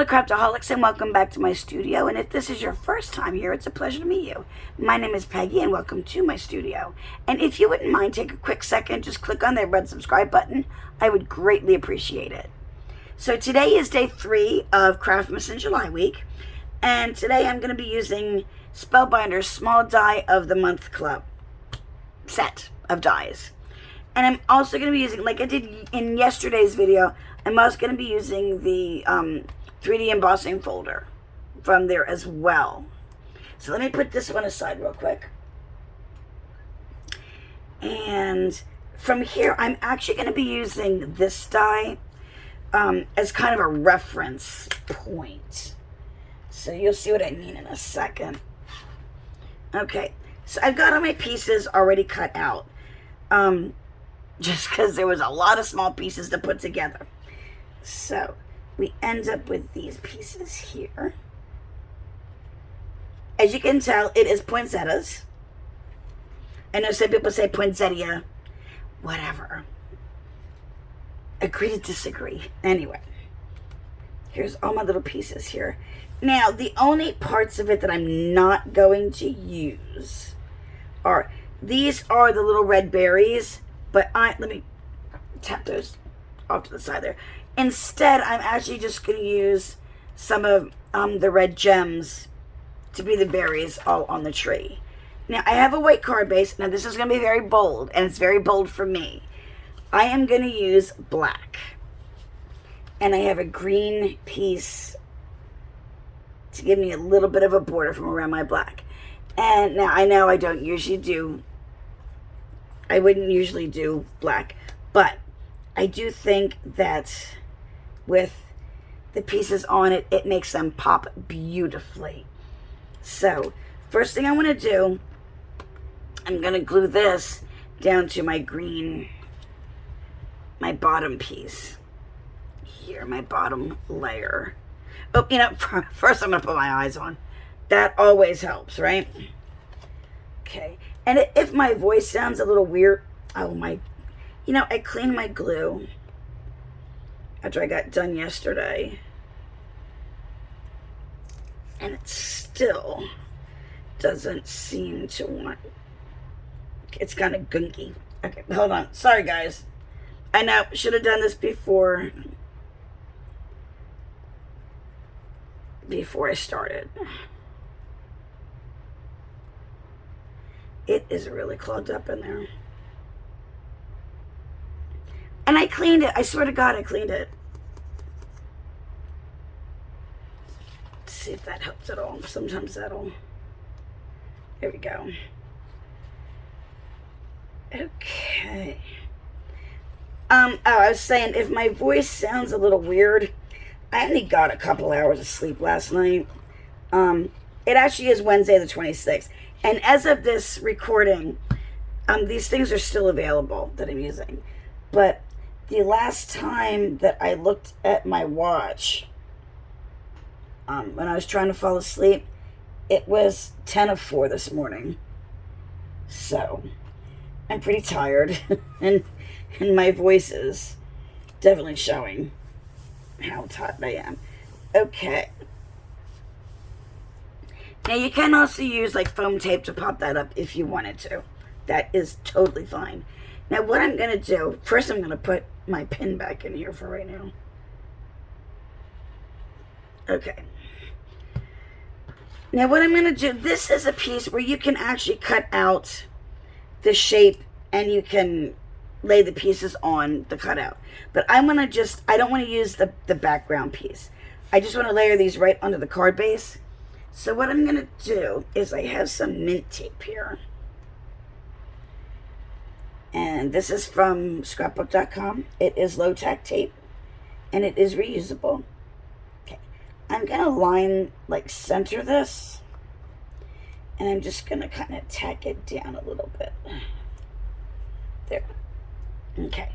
Craftaholics, and welcome back to my studio. And if this is your first time here, it's a pleasure to meet you. My name is Peggy, and welcome to my studio. And if you wouldn't mind, take a quick second, just click on that red subscribe button. I would greatly appreciate it. So today is day 3 of Craftmas in July week, and today I'm going to be using Spellbinder's Small Die of the Month Club set of dies. And I'm also going to be using, like I did in yesterday's video, I'm also going to be using the 3D embossing folder from there as well. So let me put this one aside real quick. And from here, I'm actually going to be using this die as kind of a reference point. So you'll see what I mean in a second. Okay, so I've got all my pieces already cut out. Just because there was a lot of small pieces to put together. So we end up with these pieces here. As you can tell, it is poinsettias. I know some people say poinsettia. Whatever. Agree to disagree. Anyway, here's all my little pieces here. Now, the only parts of it that I'm not going to use are, these are the little red berries, but let me tap those off to the side there. Instead, I'm actually just going to use some of the red gems to be the berries all on the tree. Now, I have a white card base. Now, this is going to be very bold, and it's very bold for me. I am going to use black. And I have a green piece to give me a little bit of a border from around my black. And now, I know I don't usually do, I wouldn't usually do black, but I do think that with the pieces on it, it makes them pop beautifully. So, first thing I want to do, I'm going to glue this down to my green, my bottom piece. Here, my bottom layer. Oh, you know, first I'm going to put my eyes on. That always helps, right? Okay. And if my voice sounds a little weird, you know, I cleaned my glue after I got done yesterday. And it still doesn't seem to want, it's kind of gunky. Okay, hold on. Sorry, guys. I know, should have done this before I started. It is really clogged up in there. And I cleaned it. I swear to God, I cleaned it. Let's see if that helps at all. Sometimes that'll... There we go. Okay. I was saying, if my voice sounds a little weird, I only got a couple hours of sleep last night. It actually is Wednesday the 26th. And as of this recording, these things are still available that I'm using. But the last time that I looked at my watch, when I was trying to fall asleep, it was 10 of 4 this morning. So, I'm pretty tired. and my voice is definitely showing how tired I am. Okay. Now, you can also use like foam tape to pop that up if you wanted to. That is totally fine. Now, what I'm going to do, first I'm going to put my pin back in here for right now. Okay. Now, what I'm going to do, this is a piece where you can actually cut out the shape and you can lay the pieces on the cutout. But I'm going to just, I don't want to use the background piece. I just want to layer these right onto the card base. So what I'm going to do is I have some mint tape here. And this is from scrapbook.com. It is low-tack tape, and it is reusable. Okay, I'm going to line, like, center this, and I'm just going to kind of tack it down a little bit. There. Okay.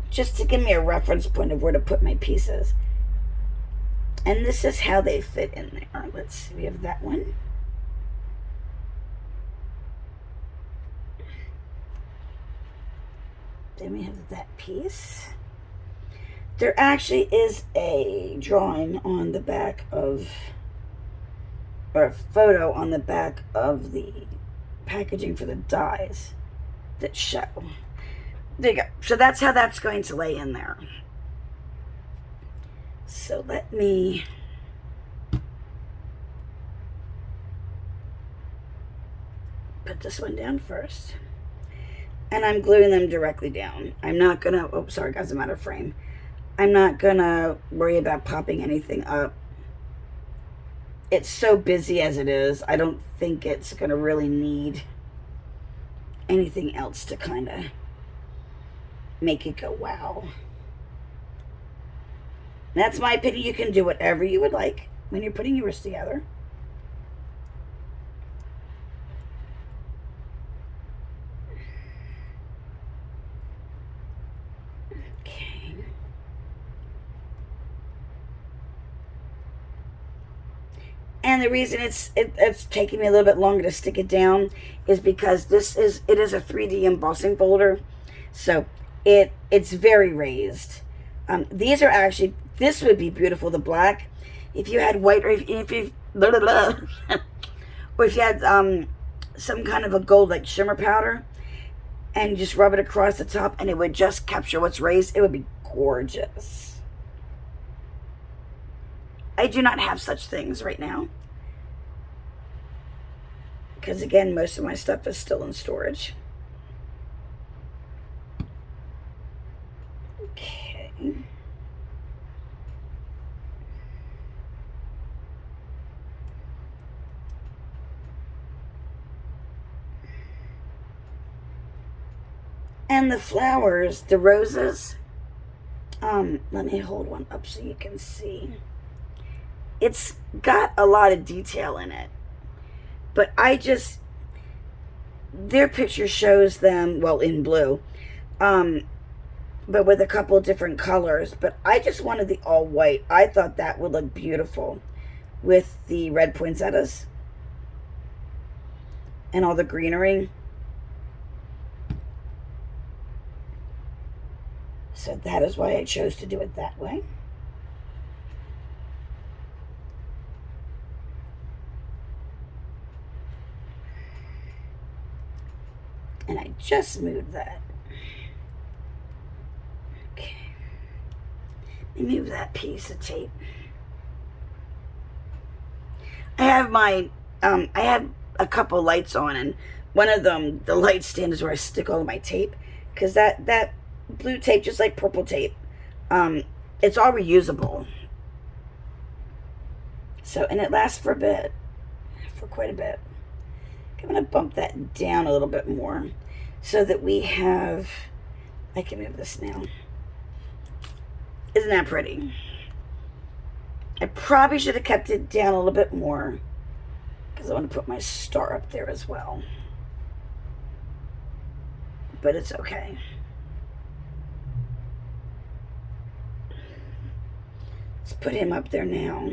Just to give me a reference point of where to put my pieces. And this is how they fit in there. Let's see, we have that one. Then we have that piece. There actually is a drawing on the back of, or a photo on the back of the packaging for the dies that show. There you go. So that's how that's going to lay in there. So let me put this one down first. And I'm gluing them directly down. I'm not gonna, oh, sorry guys, I'm out of frame. I'm not gonna worry about popping anything up. It's so busy as it is. I don't think it's gonna really need anything else to kind of make it go wow. That's my opinion. You can do whatever you would like when you're putting yours together. Okay. And the reason it's taking me a little bit longer to stick it down is because it is a 3D embossing folder, so it's very raised. These are actually, this would be beautiful, the black. If you had white, or if you blah, blah, blah, or if you had some kind of a gold like shimmer powder, and you just rub it across the top, and it would just capture what's raised, it would be gorgeous. I do not have such things right now, because again, most of my stuff is still in storage. Okay. And the flowers, the roses, let me hold one up so you can see. It's got a lot of detail in it, but their picture shows them, well, in blue, but with a couple of different colors, but I just wanted the all white. I thought that would look beautiful with the red poinsettias and all the greenery. So that is why I chose to do it that way. And I just moved that. Okay. Let me move that piece of tape. I have my, I have a couple lights on, and one of them, the light stand, is where I stick all of my tape, because that blue tape, just like purple tape, it's all reusable. So, and it lasts for a bit, for quite a bit. I'm going to bump that down a little bit more so that we have, I can move this now. Isn't that pretty? I probably should have kept it down a little bit more because I want to put my star up there as well. But it's okay. Let's put him up there now.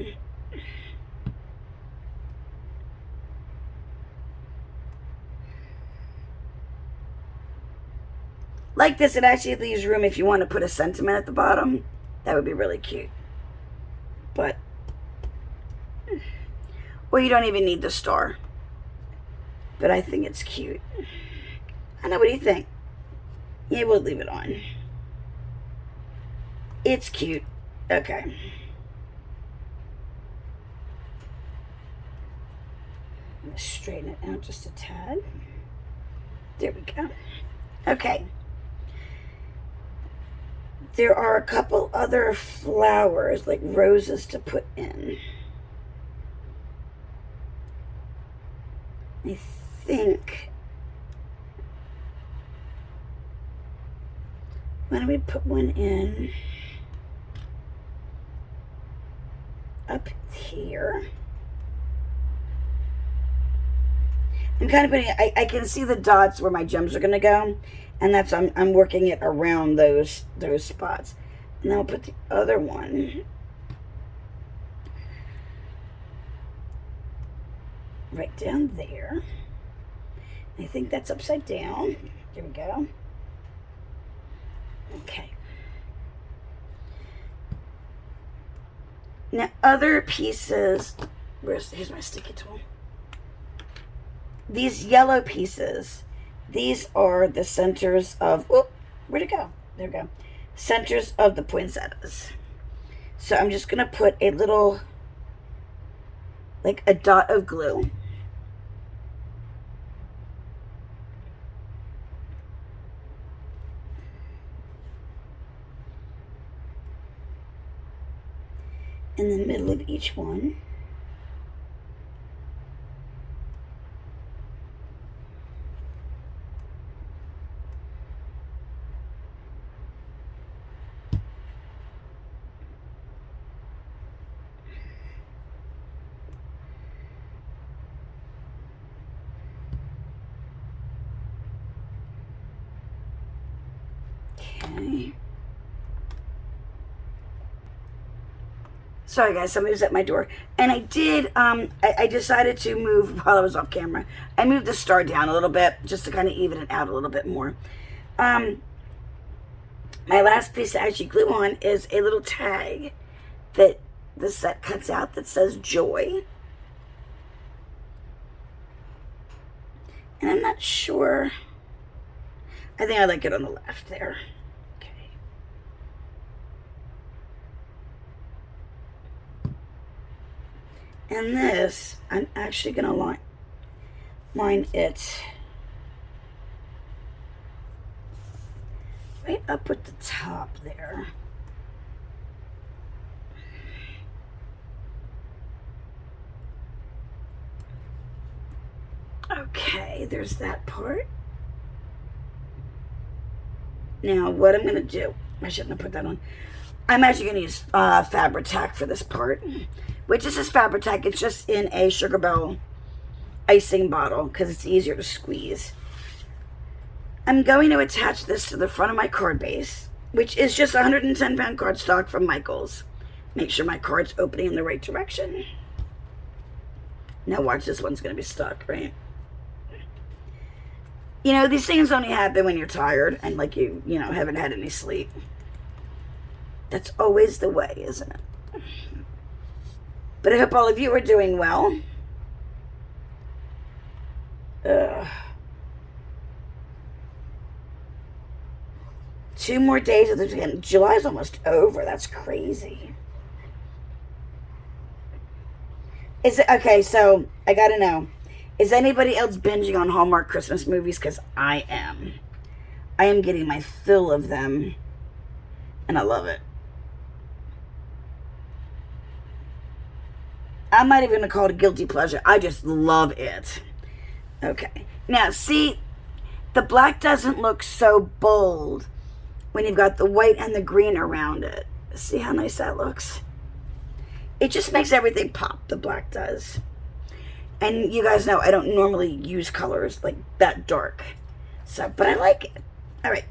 Like this, it actually leaves room if you want to put a sentiment at the bottom. That would be really cute. But, or you don't even need the star. But I think it's cute. I know, what do you think? Yeah, we'll leave it on. It's cute. Okay. I'm going to straighten it out just a tad. There we go. Okay. There are a couple other flowers, like roses, to put in. I think, why don't we put one in up here? I'm kind of putting, I can see the dots where my gems are going to go, and that's, I'm working it around those spots. And then I'll put the other one right down there. I think that's upside down. There we go. Okay. Now other pieces, here's my sticky tool. These yellow pieces, these are the centers of, where'd it go? There we go. Centers of the poinsettias. So I'm just going to put a little, like a dot of glue. In the middle of each one. Okay. Sorry guys, somebody's at my door. And I did, I decided to move, while I was off camera, I moved the star down a little bit, just to kind of even it out a little bit more. My last piece to actually glue on is a little tag that the set cuts out that says joy. And I'm not sure, I think I like it on the left there. And this, I'm actually going to line it right up with the top there. Okay, there's that part. Now, what I'm going to do, I shouldn't have put that on. I'm actually going to use Fabri-Tac for this part. Which is this Fabri-Tac. It's just in a Sugar Bell icing bottle because it's easier to squeeze. I'm going to attach this to the front of my card base, which is just 110 pound cardstock from Michaels. Make sure my card's opening in the right direction. Now watch, this one's going to be stuck, right? You know, these things only happen when you're tired and like you know, haven't had any sleep. That's always the way, isn't it? But I hope all of you are doing well. 2 more days of the weekend. July's almost over. That's crazy. Is it okay? So I gotta know, is anybody else binging on Hallmark Christmas movies? Because I am. I am getting my fill of them, and I love it. I'm not even going to call it a guilty pleasure. I just love it. Okay. Now, see, the black doesn't look so bold when you've got the white and the green around it. See how nice that looks? It just makes everything pop, the black does. And you guys know I don't normally use colors like that dark. So, but I like it. All right.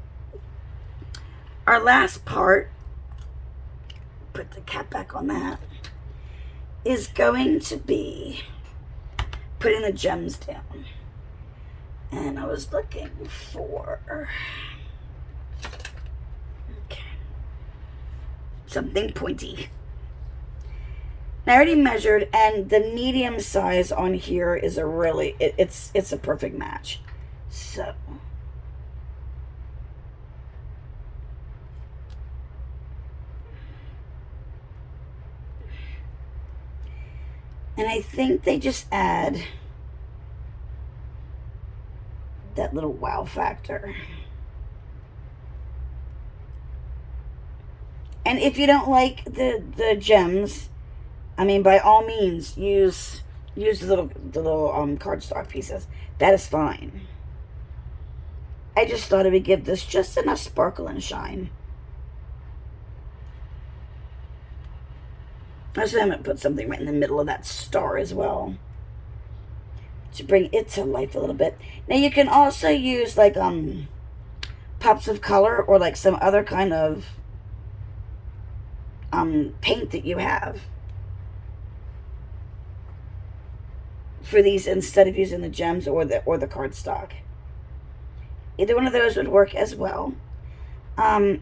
Our last part, put the cap back on that, is going to be putting the gems down. And I was looking for, okay, something pointy. Now, I already measured, and the medium size on here is a really, it's a perfect match. So, and I think they just add that little wow factor. And if you don't like the gems, I mean, by all means, use the little cardstock pieces. That is fine. I just thought it would give this just enough sparkle and shine. Actually, I'm going to put something right in the middle of that star as well, to bring it to life a little bit. Now, you can also use, like, pops of color or, like, some other kind of paint that you have for these instead of using the gems or the cardstock. Either one of those would work as well. I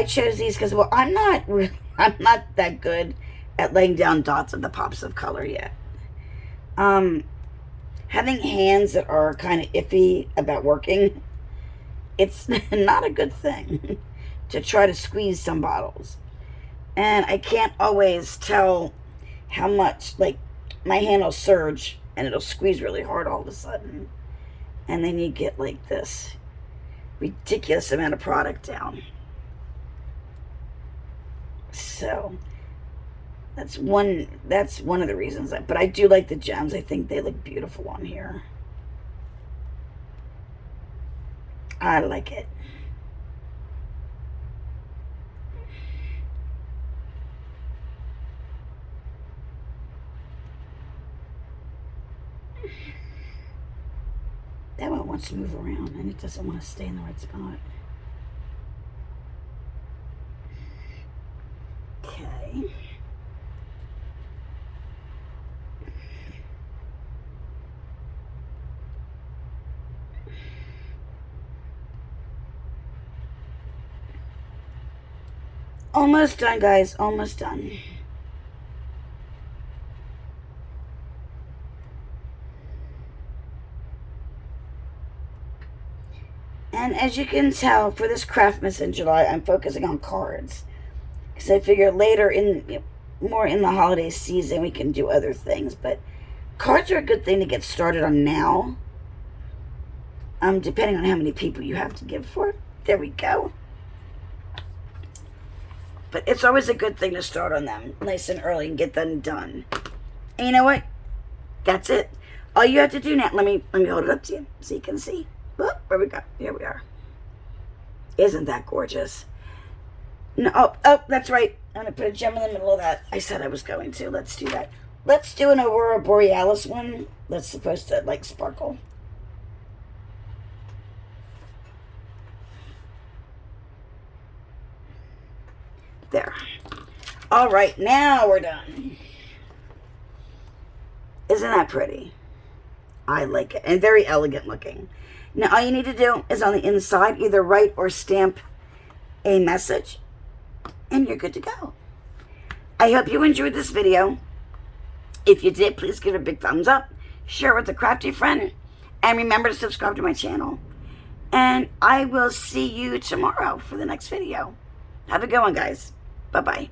chose these because, well, I'm not really I'm not that good at laying down dots of the pops of color yet. Having hands that are kind of iffy about working, it's not a good thing to try to squeeze some bottles. And I can't always tell how much, like, my hand will surge and it'll squeeze really hard all of a sudden. And then you get like this ridiculous amount of product down. So that's one of the reasons. But I do like the gems. I think they look beautiful on here. I like it. That one wants to move around and it doesn't want to stay in the right spot. Okay. Almost done, guys. Almost done. And as you can tell, for this Craftmas in July, I'm focusing on cards. Because I figure later, more in the holiday season, we can do other things. But cards are a good thing to get started on now. Depending on how many people you have to give for. There we go. But it's always a good thing to start on them nice and early and get them done. And you know what? That's it. All you have to do now, let me hold it up to you so you can see. Whoop, where we go? Here we are. Isn't that gorgeous? No, oh, that's right. I'm going to put a gem in the middle of that. I said I was going to. Let's do that. Let's do an Aurora Borealis one that's supposed to, like, sparkle. There. All right, now we're done. Isn't that pretty? I like it. And very elegant looking. Now, all you need to do is on the inside, either write or stamp a message, and you're good to go. I hope you enjoyed this video. If you did, please give it a big thumbs up, share it with a crafty friend, and remember to subscribe to my channel. And I will see you tomorrow for the next video. Have a good one, guys. Bye-bye.